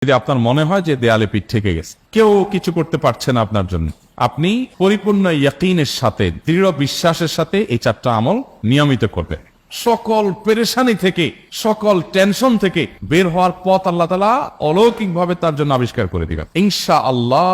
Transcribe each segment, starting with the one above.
যদি আপনার মনে হয় যে দেয়ালে পিঠ থেকে গেছে, কেউ কিছু করতে পারছে না আপনার জন্য, আপনি পরিপূর্ণ ইয়াকিনের সাথে, দৃঢ় বিশ্বাসের সাথে এই 4টা আমল নিয়মিত করবেন। সকল পেরেশানি থেকে, সকল টেনশন থেকে বের হওয়ার পথ আল্লাহ তাআলা অলৌকিকভাবে তার জন্য আবিষ্কার করে দিবেন ইনশাআল্লাহ।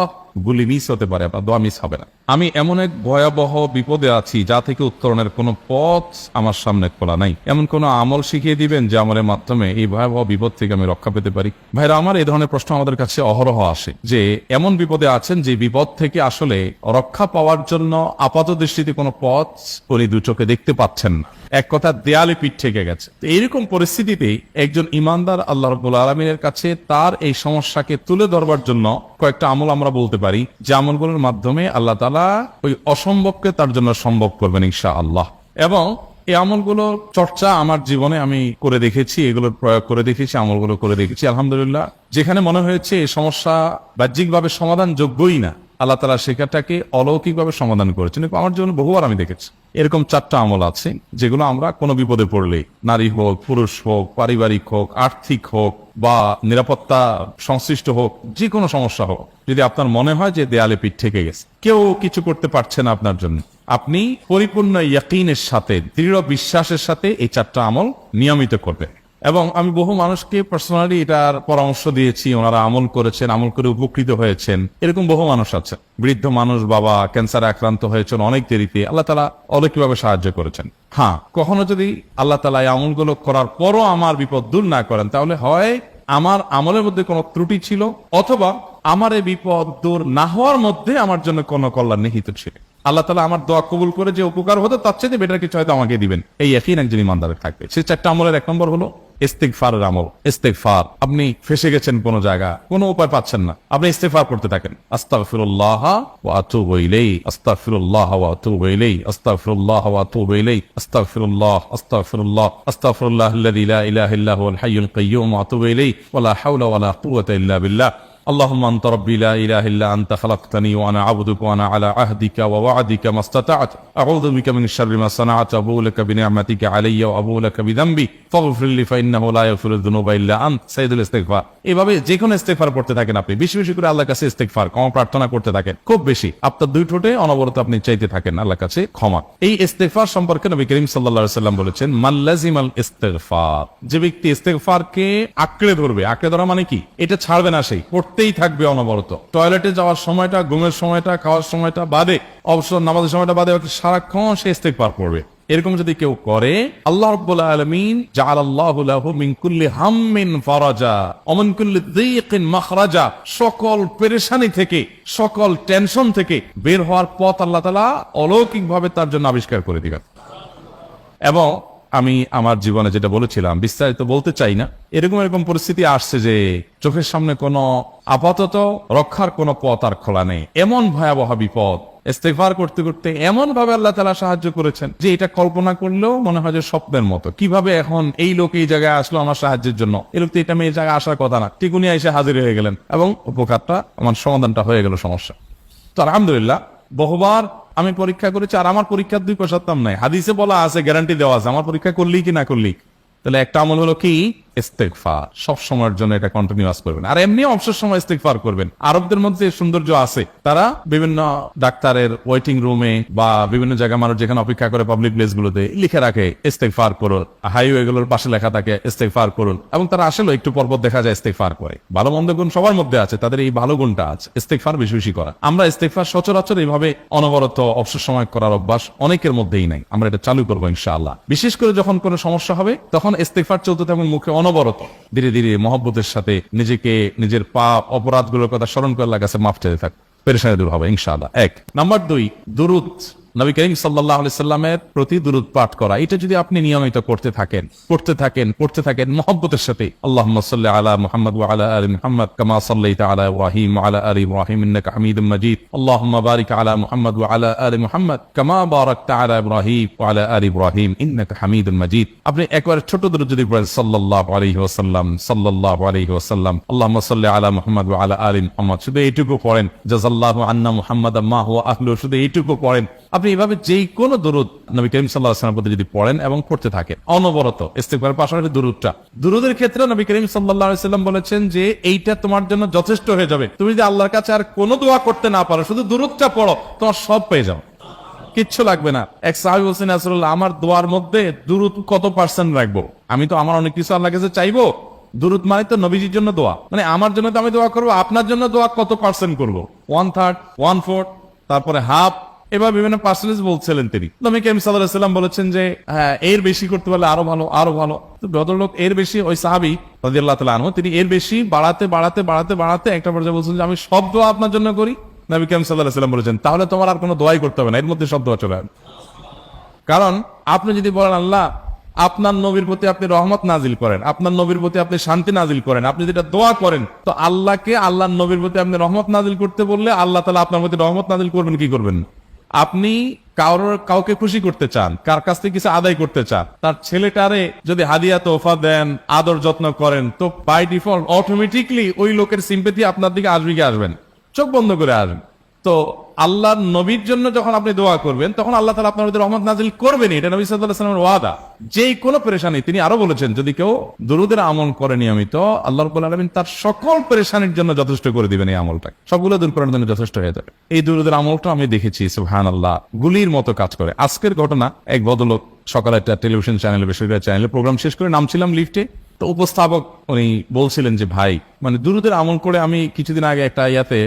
গুলি মিস হতে পারে, আপনার দোয়া মিস হবে না। আমি এমন এক ভয়াবহ বিপদে আছি যা থেকে উত্তরণের কোনো পথ আমার সামনে খোলা নাই। এমন কোন আমল শিখিয়ে দিবেন যে আমলের মাধ্যমে এই ভয়াবহ বিপদ থেকে আমি রক্ষা পেতে পারি। ভাইরা আমার, এই ধরনের প্রশ্ন আমাদের কাছে অহরহ আসে যে এমন বিপদে আছেন যে বিপদ থেকে আসলে রক্ষা পাওয়ার জন্য আপাত দৃষ্টিতে কোনো পথ উনি দু চোখে দেখতে পাচ্ছেন না, এক কথা দেয়ালে পিঠ থেকে গেছে। এইরকম পরিস্থিতিতে একজন ইমানদার আল্লাহ রাব্বুল আলামিনের কাছে তার এই সমস্যাকে তুলে ধরবার জন্য কয়েকটা আমল আমরা বলতে পারি, যে আমলগুলোর মাধ্যমে আল্লাহ তাআলা ওই অসম্ভবকে তার জন্য সম্ভব করবেন ইনশাআল্লাহ। এবং এই আমলগুলো চর্চা আমার জীবনে আমি করে দেখেছি, এগুলোর প্রয়োগ করে দেখেছি, আমলগুলো করে দেখেছি। আলহামদুলিল্লাহ, যেখানে মনে হয়েছে এই সমস্যা বাহ্যিকভাবে সমাধান যোগ্যই না, আল্লাহ তাআলা সেটাকে অলৌকিকভাবে সমাধান করেছেন। আমার জীবনে বহুবার আমি দেখেছি এরকম 4টা আমল আছে যেগুলো আমরা কোনো বিপদে পড়লে, নারী হোক, পুরুষ হোক, পারিবারিক হোক, আর্থিক হোক বা নিরাপত্তা সংশ্লিষ্ট হোক, যে কোনো সমস্যা হোক, যদি আপনার মনে হয় যে দেয়ালে পিঠ থেকে গেছে, কেউ কিছু করতে পারছে না আপনার জন্য, আপনি পরিপূর্ণ ইয়াকিনের সাথে, দৃঢ় বিশ্বাসের সাথে এই 4টা আমল নিয়মিত করবেন। এবং আমি বহু মানুষকে পার্সোনালি এটার পরামর্শ দিয়েছি, ওনারা আমল করেছেন, আমল করে উপকৃত হয়েছেন। এরকম বহু মানুষ আছে, বৃদ্ধ মানুষ, বাবা ক্যান্সারে আক্রান্ত হয়েছেন অনেক দেরিতে, আল্লাহ তাআলা অলৌকিকভাবে সাহায্য করেছেন। হ্যাঁ, কখনো যদি আল্লাহ তাআলা এই আমলগুলো করার পরও আমার বিপদ দূর না করেন, তাহলে হয় আমার আমলের মধ্যে কোনো ত্রুটি ছিল, অথবা আমার এই বিপদ দূর না হওয়ার মধ্যে আমার জন্য কোনো কল্যাণ নিহিত ছিল। আল্লাহ তাআলা আমার দোয়া কবুল করে যে উপকার হতো তার চেয়ে বেটার কিছু হয়তো আমাকে দিবেন, এই ইয়াকিন একজন ইমানদারের থাকবে। সেই 4টা আমলের 1 নম্বর হলো ইস্তিগফারের আমল। ইস্তিগফার, আপনি ফেসে গেছেন কোনো জায়গা, কোনো উপায় পাচ্ছেন না, আপনি ইস্তিগফার করতে থাকেন। আস্তাগফিরুল্লাহ ওয়া আতুবু ইলাইহি, আস্তাগফিরুল্লাহ ওয়া আতুবু ইলাইহি, আস্তাগফিরুল্লাহ ওয়া আতুবু ইলাইহি, আস্তাগফিরুল্লাহ, আস্তাগফিরুল্লাহ, আস্তাগফিরুল্লাহাল্লাযী লা ইলাহা ইল্লা হুয়াল হাইয়ুল কাইয়্যুম ওয়া আতুবু ইলাইহি ওয়া লা হাওলা ওয়া লা কুওয়াতা ইল্লা বিল্লাহ। اللهم انت ربي لا اله الا انت خلقتني وانا عبدك وانا على عهدك ووعدك ما استطعت اعوذ بك من شر ما صنعت ابو لك بنعمتك علي وابو لك بذنبي فاغفر لي فانه لا يغفر الذنوب الا انت সাইয়্যিদুল ইস্তিগফার। এভাবে যে কোনো ইস্তিগফার করতে থাকেন, আপনি বেশি বেশি করে আল্লাহর কাছে ইস্তিগফার, ক্ষমা প্রার্থনা করতে থাকেন, খুব বেশি আপনার 2 ঠোঁটে অনবরত আপনি চাইতে থাকেন আল্লাহর কাছে ক্ষমা। এই ইস্তিগফার সম্পর্কে নবী করিম সাল্লাল্লাহু আলাইহি ওয়াসাল্লাম বলেছেন, মান লাজিমাল ইস্তিগফার, যে ব্যক্তি ইস্তিগফারকে আঁকড়ে ধরবে, আঁকড়ে ধরা মানে কি, এটা ছাড়বে না, সেই পড়তেই থাকবে অনবরত। টয়লেটে যাওয়ার সময়টা, ঘুমের সময়টা, খাওয়ার সময়টা বাদে, অবসর নামাজের সময়টা বাদে সারাক্ষণ সে ইস্তিগফার করবে। এরকম যদি কেউ করে, আল্লাহ রাব্বুল আলামিন জাআলাল্লাহু লাহু মিন কুল্লি হাম্মিন ফারাজা ওয়া মিন কুল্লি যিকিন মাখরাজা, সকল পেরেশানি থেকে, সকল টেনশন থেকে বের হওয়ার পথ আল্লাহ তাআলা অলৌকিকভাবে তার জন্য আবিষ্কার করে দিবেন। এবং আমি আমার জীবনে যেটা বলেছিলাম, বিস্তারিত বলতে চাই না, এরকম পরিস্থিতি আসছে যে চোখের সামনে কোনো আপাতত রক্ষার কোনো পথ আর খোলা নেই, এমন ভয়াবহ বিপদ। ইস্তিগফার করতে করতে এমন ভাবে আল্লাহ তাআলা সাহায্য করেছেন যে এটা কল্পনা করলেও মনে হয় যে স্বপ্নের মতো। কিভাবে এখন এই লোক এই জায়গায় আসলো আমার সাহায্যের জন্য, এই লোক তো এটা এই জায়গায় আসার কথা না, ঠিক উনি এসে হাজির হয়ে গেলেন এবং উপকারটা, আমার সমাধানটা হয়ে গেল সমস্যা। তো আলহামদুলিল্লাহ, বহুবার আমি পরীক্ষা করেছি, আর আমার পরীক্ষার 2 পয়সার নাই। হাদিসে বলা আছে, গ্যারান্টি দেওয়া আছে, আমার পরীক্ষা করলি কি না করলি। তাহলে একটা আমল হলো কি, ইস্তিগফার। সব সময়ের জন্য এটা কন্টিনিউয়াস করবেন, আর এমনি অবসর সময় ইস্তিগফার করবেন। আরবদের মধ্যে সৌন্দর্য আছে, তারা বিভিন্ন ডাক্তারের ওয়েটিং রুমে বা বিভিন্ন জায়গায় মানুষ যেখানে অপেক্ষা করে পাবলিক প্লেস গুলোতে লিখে রাখে ইস্তিগফার করুন, হাইওয়ে গুলোর পাশে লেখা থাকে ইস্তিগফার করুন, এবং তারা আসলে একটু পরপর দেখা যায় ইস্তিগফার করে। ভালো মন্দ গুণ সবার মধ্যে আছে, তাদের এই ভালো গুণটা আছে, ইস্তিগফার বেশি বেশি করা। আমরা ইস্তিগফার সচরাচর এইভাবে অনবরত অবসর সময় করার অভ্যাস অনেকের মধ্যেই নাই, আমরা এটা চালু করবো ইনশাআল্লাহ। বিশেষ করে যখন কোনো সমস্যা হবে, তখন ইস্তিগফার চলতে থাকবে মুখে অনবরত, ধীরে ধীরে মহব্বতের সাথে নিজেকে, নিজের পাপ অপরাধগুলোর কথা স্মরণ করে আল্লাহর কাছে মাফ চাইতে থাক, পেরেশানি দূর হবে ইনশাআল্লাহ। 1 নাম্বার 2, দুরূদ। নবী করিম সাল্লাল্লাহু আলাইহি সাল্লামের প্রতি দুরূদ পাঠ করা, এটা যদি আপনি নিয়মিত করতে থাকেন মহব্বতের সাথে, আল্লাহুম্মা সাল্লি আলা মুহাম্মাদ ওয়া আলা আলি মুহাম্মাদ কামা সাল্লাইতা আলা ইব্রাহিম ওয়া আলা আলি ইব্রাহিম ইন্নাকা হামিদুম মাজিদ, আল্লাহুম্মা বারিক আলা মুহাম্মাদ ওয়া আলা আলি মুহাম্মাদ কামা বারাকতা আলা ইব্রাহিম ওয়া আলা আলি ইব্রাহিম ইন্নাকা হামিদুম মাজিদ। আপনি একবার ছোট দুরূদ যদি পড়েন, সাল্লাল্লাহু আলাইহি ওয়াসাল্লাম, সাল্লাল্লাহু আলাইহি ওয়াসাল্লাম, আল্লাহুম্মা সাল্লি আলা মুহাম্মাদ ওয়া আলা আলি মুহাম্মাদ, শুধু এইটুকু পড়েন। জাযাল্লাহু আন্না মুহাম্মাদাম মা হুয়া আহলু, শুধু এইটুকু পড়েন। আপনি আপনি এভাবে যেই কোনো দরুদ নবী করিম সাল্লাল্লাহু আলাইহি ওয়াসাল্লামের প্রতি যদি পড়েন এবং পড়তে থাকেন অনবরত, ইস্তিগফারের পাশাপাশি দুরুদের ক্ষেত্রে নবী করিম সাল্লাল্লাহু আলাইহি ওয়াসাল্লাম বলেছেন যে এইটা তোমার জন্য যথেষ্ট হয়ে যাবে। তুমি যদি আল্লাহর কাছে আর কোনো দোয়া করতে না পারো, শুধু দুরুদটা পড়ো, তোমার সব পেয়ে যাও, কিচ্ছু লাগবে না। এক সাহাবী বলছেন, রাসূলুল্লাহ, আমার দোয়ার মধ্যে দুরুদ কত পার্সেন্ট রাখবো? আমি তো আমার অনেক কিছু আল্লাহর কাছে চাইবো, দুরুদ মানে তো নবীজির জন্য দোয়া, মানে আমার জন্য তো আমি দোয়া করবো, আপনার জন্য দোয়া কত পার্সেন্ট করবো? 1/3, 1/4, তারপরে হাফ, এবার বিভিন্ন পার্সেন্টেজ বলছিলেন তিনি। নবী করিম সাল্লাল্লাহু আলাইহি ওয়াসাল্লাম বলেছেন যে হ্যাঁ, এর বেশি করতে পারলে আরো ভালো, আরো ভালো। তো ভদ্রলোক এর বেশি, ওই সাহাবী রাদিয়াল্লাহু তাআলা আনহু, তিনি এর বেশি বাড়াতে বাড়াতে বাড়াতে বাড়াতে একটা পর্যায়ে বলছেন যে আমি সব দোয়া আপনার জন্য করি। নবী করিম সাল্লাল্লাহু আলাইহি ওয়াসাল্লাম বলেছেন তাহলে তোমার আর কোনো দোয়াই করতে হবে না, এর মধ্যে সব দোয়া চলে আসবে। কারণ আপনি যদি বলেন আল্লাহ আপনার নবীর প্রতি আপনি রহমত নাজিল করেন, আপনার নবীর প্রতি আপনি শান্তি নাজিল করেন, আপনি যেটা দোয়া করেন, তো আল্লাহকে আল্লাহর নবীর প্রতি আপনি রহমত নাজিল করতে বললে আল্লাহ তাআলা আপনার প্রতি রহমত নাজিল করবেন কি করবেন? আপনি কাউকে খুশি করতে চান, কার কাছ থেকে কিছু আদায় করতে চান, তার ছেলেটারে যদি হাদিয়া তোফা দেন, আদর যত্ন করেন, তো বাই ডিফল্ট অটোমেটিকলি ওই লোকের সিম্পেথি আপনার দিকে আসবে কি আসবেন? চোখ বন্ধ করে আসবেন। তো আল্লাহর নবীর জন্য যখন আপনি দোয়া করবেন, তখন আল্লাহ তাআলা আপনার মধ্যে রহমত নাজিল করবেন, এটা নবী সাল্লাল্লাহু আলাইহি ওয়াসাল্লামের ওয়াদা। যেই কোনো পেরেশানি, তিনি আরো বলেছেন যদি কেউ দুরুদের আমল করে নিয়মিত, আল্লাহ রাব্বুল আলামিন তার সকল পেরেশানির জন্য যথেষ্ট করে দিবেন। এই আমলটা সবগুলো দূর করার জন্য যথেষ্ট হয়ে যাবে। এই দুরুদের আমলটা আমি দেখেছি সুবহানাল্লাহ গুলির মতো কাজ করে। আজকের ঘটনা, এক ভদ্রলোক সকালে একটা টেলিভিশন চ্যানেলে, বেসরকারি চ্যানেলে প্রোগ্রাম শেষ করে নামছিলাম লিফটে, তো উপস্থাপক উনি বলছিলেন যে ভাই, মানে দুরুদের আমল করে আমি কিছুদিন আগে একটা ইয়াতে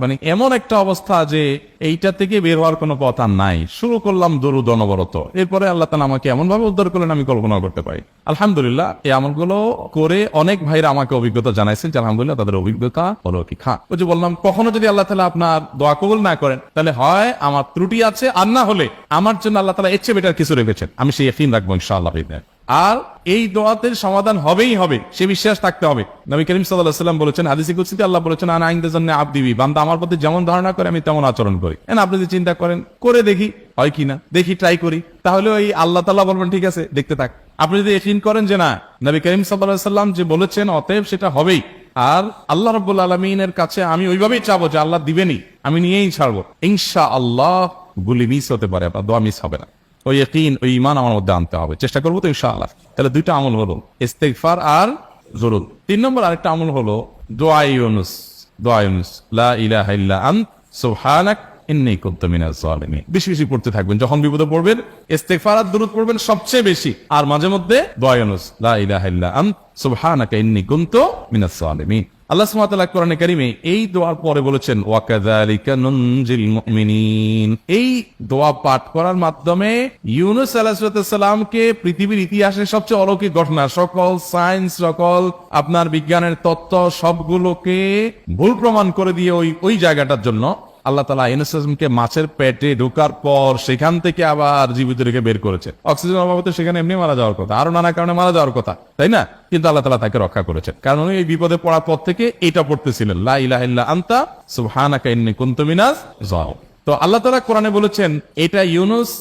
মানে এমন একটা অবস্থা যে এইটা থেকে বের হওয়ার কোনো পথ আর নাই, শুরু করলাম দরুদ অনবরত, এরপরে আল্লাহ তাআলা আমাকে এমন ভাবে উদ্ধার করলেন আমি কল্পনা করতে পারি। আলহামদুলিল্লাহ, এই আমলগুলো করে অনেক ভাইরা আমাকে অভিজ্ঞতা জানাইছেন যে আলহামদুলিল্লাহ তাদের অভিজ্ঞতা হলো কি খা। ওই যে বললাম, কখনো যদি আল্লাহ তাআলা আপনার দোয়া কবুল না করেন, তাহলে হয় আমার ত্রুটি আছে, আর না হলে আমার জন্য আল্লাহ তাআলা এর চেয়ে বেটার কিছু রেখেছেন, আমি সেই ইয়াকিন রাখবো ইনশাআল্লাহ। আর এই দোয়াতের সমাধান হবেই হবে, সে বিশ্বাস থাকতে হবে। নবী করিম সাল্লাল্লাহু আলাইহি ওয়াসাল্লাম বলেছেন, হাদিসে কুদসিতে আল্লাহ বলেছেন, আনা ইনদা জান্নি আবদি বি, বান্দা আমার প্রতি যেমন ধারণা করে আমি তেমন আচরণ করি। আপনি যদি চিন্তা করেন, করে দেখি হয় কিনা, দেখি ট্রাই করি, তাহলে ওই আল্লাহ তাআলা বলবেন ঠিক আছে দেখতে থাক। আপনি যদি ইয়াকিন করেন যে না, নবী করিম সাল্লাল্লাহু আলাইহি ওয়াসাল্লাম যে বলেছেন, অতএব সেটা হবেই, আর আল্লাহ রাব্বুল আলামিনের কাছে আমি ওইভাবেই চাবো যে আল্লাহ দিবেনই, আমি নিয়েই ছাড়বো, ইনশাআল্লাহ গুলি মিস হতে পারে, আপনার দোয়া মিস হবে না। ওই ইয়াকিন, ওই ঈমান আমার মধ্যে আনতে হবে, চেষ্টা করবো তো ইনশাআল্লাহ। তাহলে দুইটা আমল হলো ইস্তিগফার আর যুরুদ। 3 নম্বর আরেকটা আমল হলো দোয়া ইউনুস। দোয়া ইউনুস, লা ইলাহা ইল্লা আনত সুবহানাক ইন্নী কুনতু মিনাজ জালিমিন। বেশি বেশি পড়তে থাকবেন, যখন বিপদে পড়বেন ইস্তিগফার আর দুরূদ পড়বেন সবচেয়ে বেশি, আর মাঝে মধ্যে দোয়া ইউনুস, লা ইলাহা ইল্লা আনত সুবহানাকা ইন্নী কুনতু মিনাজ জালিমিন। আল্লাহ সুবহানাহু ওয়া তাআলা কোরআনে কারীমে এই দোয়ার পরে বলেছেন, ওয়া কাযালিকা নুনজিল মুমিনিন। এই দোয়া পাঠ করার মাধ্যমে ইউনুস আলাইহিস সালামকে পৃথিবীর ইতিহাসের সবচেয়ে অলৌকিক ঘটনা, সকল সায়েন্স, সকল আপনার বিজ্ঞানের তত্ত্ব সবগুলোকে ভুল প্রমাণ করে দিয়ে ওই জায়গাটার জন্য আল্লাহ তাআলা ইউনুস আলাইহিসকে মাছের পেটে ঢোকার পর সেখান থেকে আবার জীবিত রেখে বের করেছে। অক্সিজেন অভাবে সেখানে এমনি মারা যাওয়ার কথা, আরো নানা কারণে মারা যাওয়ার কথা, তাই না? কিন্তু আল্লাহ তাআলা তাকে রক্ষা করেছেন, কারণ উনি এই বিপদে পড়ার পর থেকে এটা পড়তেছিলেন, লা ইলাহা ইল্লা আনতা সুবহানাকা ইন্নী কুনতু মিনাজ জালিমিন। তো আল্লাহ তাআলা কোরআনে বলেছেন, এটা ইউনুস,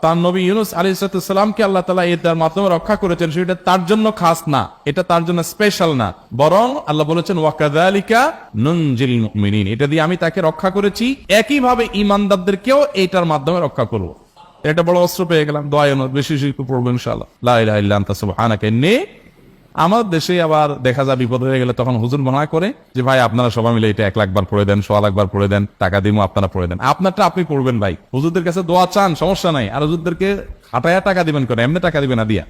তার নবী ইউনুস আলাইহিস সালামকে আল্লাহ তাআলা এটার মাধ্যমে রক্ষা করেছেন, সেটা তার জন্য খাস না, এটা তার জন্য স্পেশাল না, বরং আল্লাহ বলেছেন ওয়া কাযালিকা নুনজিল মুমিনিন, এটা দিয়ে আমি তাকে রক্ষা করেছি, একইভাবে ঈমানদারদেরকেও এটার মাধ্যমে রক্ষা করব। এটা বড় অস্ত্র পেয়ে গেলাম। দোয়া ইউনুস বেশি বেশি পড়বো ইনশাআল্লাহ, লা ইলাহা ইল্লা আনতা সুবহানাকা ইন্নী। আমার দেশে আবার দেখা যায় বিপদ হয়ে গেলে তখন হুজুর মানা করে যে ভাই আপনারা সবাই মিলে এটা 1 লাখ বার পড়ে দেন, 100 লাখ বার পড়ে দেন, টাকা দিমু আপনারা পড়ে দেন। আপনারটা আপনি পড়বেন ভাই, হুজুরদের কাছে দোয়া চান সমস্যা নাই, আর হুজুরদেরকে হাঁটায়া টাকা দিবেন করে, এমনি টাকা দিবেন না দিয়া,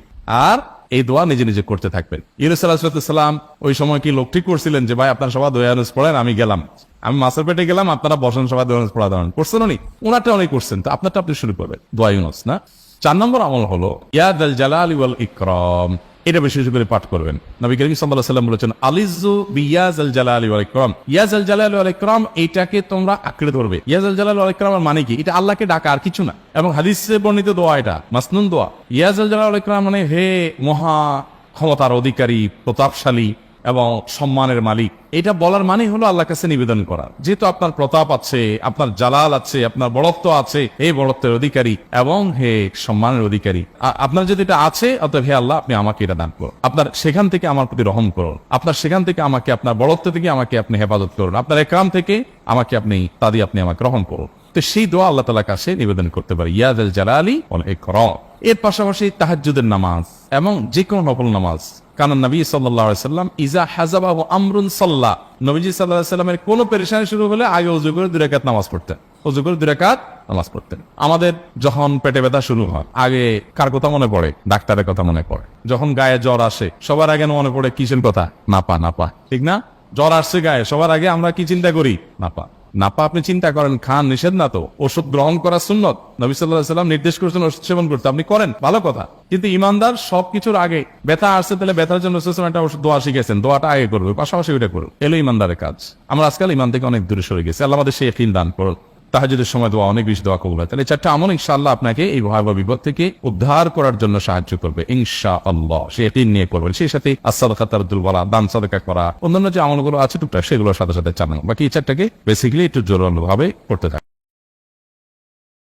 আর এই দোয়া নিজে নিজে করতে থাকবেন। ইউনুস আলাইহিস সালাম ওই সময় কি লোক ঠিক করছিলেন যে ভাই আপনারা সবাই দোয়া ইউনুস পড়েন, আমি গেলাম, আমি মাছের পেটে গেলাম, আপনারা বসেন সবাই দোয়া ইউনুস পড়া দেন, করছেন উনি? ওনারটা উনি করছেন, তো আপনারটা আপনি শুরু করবেন দোয়া ইউনুস না। 4 নম্বর আমল হলো ইয়া যাল জালালি ওয়াল ইকরাম। এটা বেশি বেশি করে পাঠ করবেন। নবী করিম সাল্লাল্লাহু আলাইহি ওয়াসাল্লাম বলেছেন, আলিজু বিয়াজাল জালালি ওয়াল ইকরাম। ইয়াজাল জালালি ওয়াল ইকরাম, এইটাকে তোমরা আঁকড়ে ধরবে। ইয়াজাল জালালি ওয়াল ইকরামের মানে কি? এটা আল্লাহকে ডাকা, আর কিছু না। এবং হাদিসে বর্ণিত দোয়া, এটা মাসনুন দোয়া। ইয়াজাল জালালি ওয়াল ইকরাম মানে হে মহা ক্ষমতার অধিকারী, প্রতাপশালী এবং সম্মানের মালিক। এটা বলার মানে হলো আল্লাহর কাছে নিবেদন করা, যেহেতু আপনার প্রতাপ আছে, আপনার জালাল আছে, আপনার বড়ত্ব আছে, এই বড়ত্বের অধিকারী এবং হে সম্মানের অধিকারী, আপনার যদি এটা আছে, অতএব হে আল্লাহ আপনি আমাকে এটা দান করুন, আপনার সেখান থেকে আমার প্রতি রহম করুন, আপনার সেখান থেকে আমাকে, আপনার বড়ত্ব থেকে আমাকে আপনি হেফাজত করুন, আপনার একরাম থেকে আমাকে আপনি, তা দিয়ে আপনি আমাকে রহম করুন। তো সেই দোয়া আল্লাহ তাআলার কাছে নিবেদন করতে পারি, ইয়া যাল জালালি ওয়াল ইকরাম। এর পাশাপাশি তাহাজ্জুদের নামাজ এবং যে কোনো নফল নামাজ, কারণ নবী সাল্লাল্লাহু আলাইহি সাল্লাম ইজা হাযাবাহু আমরুন সাল্লা, নবীজি সাল্লাল্লাহু আলাইহি সাল্লামের কোনো পেরেশানি শুরু হলে আগে ওযু করে 2 রাকাত নামাজ পড়তেন, ওযু করে 2 রাকাত নামাজ পড়তেন। আমাদের যখন পেটে ব্যথা শুরু হয় আগে কার কথা মনে পড়ে? ডাক্তারের কথা মনে পড়ে। যখন গায়ে জ্বর আসে সবার আগে মনে পড়ে কিসের কথা? নাপা, ঠিক না? জ্বর আসছে গায়ে, সবার আগে আমরা কি চিন্তা করি? নাপা আপনি চিন্তা করেন, খান, নিষেধ না তো। ওষুধ গ্রহণ করা সুন্নত, নবী সাল্লাল্লাহু আলাইহি সাল্লাম নির্দেশ করেছেন ওষুধ সেবন করতে, আপনি করেন, ভালো কথা। কিন্তু ইমানদার সবকিছুর আগে ব্যথা আসছে, তাহলে ব্যথার জন্য একটা ওষুধ দোয়া শিখেছেন, দোয়াটা আগে করবে, পাশাপাশি ওইটা করুন। এলো ইমানদারের কাজ। আমরা আজকাল ইমান থেকে অনেক দূরে সরে গেছি। আল্লাহ আমাদের সেই ইয়াকিন দান করুন। তাহাজ্জুদের সময় দোয়া, অনেক বেশি দোয়া কবুল হয়। তাহলে 4টা আমল ইনশাআল্লাহ আপনাকে এই ভয়াবহ বিপদ থেকে উদ্ধার করার জন্য সাহায্য করবে ইনশাআল্লাহ। সে ইয়াকিন নিয়ে করবেন। সেই সাথে as-সাদাকা তারদুল বালা, দান সাদাকা করা, অন্যান্য যে আমলগুলো আছে টুকটাক সেগুলোর সাথে সাথে চালানো। বাকি এই 4টাকে বেসিক্যালি একটু জোরালোভাবে করতে থাকে।